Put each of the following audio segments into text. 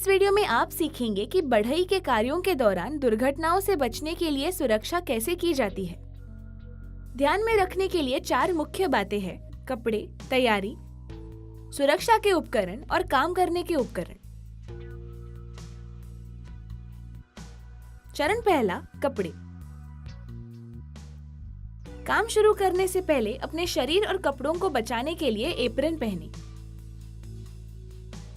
इस वीडियो में आप सीखेंगे कि बढ़ई के कार्यों के दौरान दुर्घटनाओं से बचने के लिए सुरक्षा कैसे की जाती है। ध्यान में रखने के लिए 4 मुख्य बातें हैं: कपड़े, तैयारी, सुरक्षा के उपकरण और काम करने के उपकरण। चरण पहला, कपड़े। काम शुरू करने से पहले अपने शरीर और कपड़ों को बचाने के लिए एप्रन पहनें।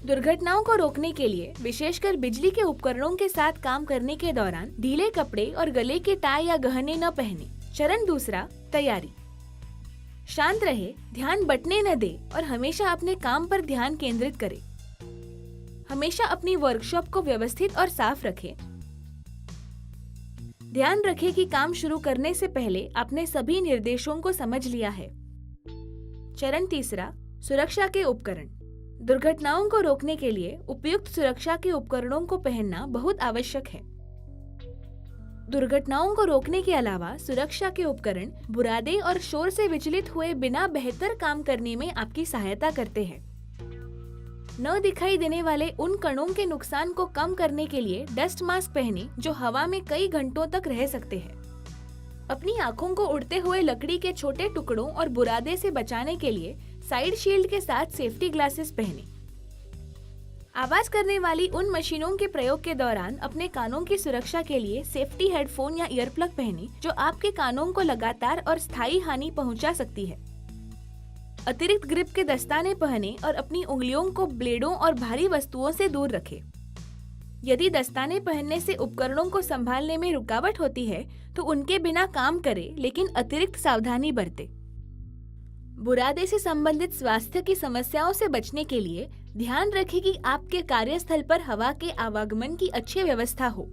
दुर्घटनाओं को रोकने के लिए विशेषकर बिजली के उपकरणों के साथ काम करने के दौरान ढीले कपड़े और गले के टाई या गहने न पहनें। चरण दूसरा, तैयारी। शांत रहे, ध्यान बंटने न दे और हमेशा अपने काम पर ध्यान केंद्रित करें। हमेशा अपनी वर्कशॉप को व्यवस्थित और साफ रखें। ध्यान रखें कि काम शुरू करने से पहले आपने सभी निर्देशों को समझ लिया है। चरण तीसरा, सुरक्षा के उपकरण। दुर्घटनाओं को रोकने के लिए उपयुक्त सुरक्षा के उपकरणों को पहनना बहुत आवश्यक है। दुर्घटनाओं को रोकने के अलावा सुरक्षा के उपकरण बुरादे और शोर से विचलित हुए बिना बेहतर काम करने में आपकी सहायता करते हैं। न दिखाई देने वाले उन कणों के नुकसान को कम करने के लिए डस्ट मास्क पहनें जो हवा में कई घंटों तक रह सकते हैं। अपनी आंखों को उड़ते हुए लकड़ी के छोटे टुकड़ों और बुरादे से बचाने के लिए साइड शील्ड के साथ सेफ्टी ग्लासेस पहनें। आवाज करने वाली उन मशीनों के प्रयोग के दौरान अपने कानों की सुरक्षा के लिए सेफ्टी हेडफोन या ईयरप्लग पहनें जो आपके कानों को लगातार और स्थायी हानि पहुंचा सकती है। अतिरिक्त ग्रिप के दस्ताने पहनें और अपनी उंगलियों को ब्लेडों और भारी वस्तुओं से दूर रखें। यदि दस्ताने पहनने से उपकरणों को संभालने में रुकावट होती है तो उनके बिना काम करें, लेकिन अतिरिक्त सावधानी बरतें। बुरादे से संबंधित स्वास्थ्य की समस्याओं से बचने के लिए ध्यान रखें कि आपके कार्यस्थल पर हवा के आवागमन की अच्छी व्यवस्था हो।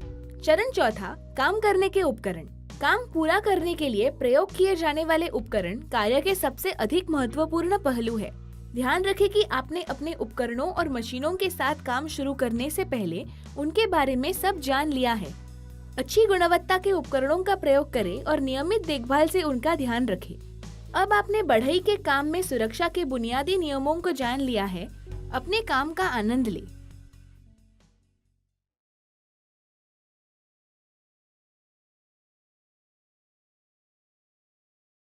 चरण चौथा, काम करने के उपकरण। काम पूरा करने के लिए प्रयोग किए जाने वाले उपकरण कार्य के सबसे अधिक महत्वपूर्ण पहलू है। ध्यान रखें कि आपने अपने उपकरणों और मशीनों के साथ काम शुरू करने से पहले उनके बारे में सब जान लिया है। अच्छी गुणवत्ता के उपकरणों का प्रयोग करें और नियमित देखभाल से उनका ध्यान रखें। अब आपने बढ़ई के काम में सुरक्षा के बुनियादी नियमों को जान लिया है। अपने काम का आनंद लें।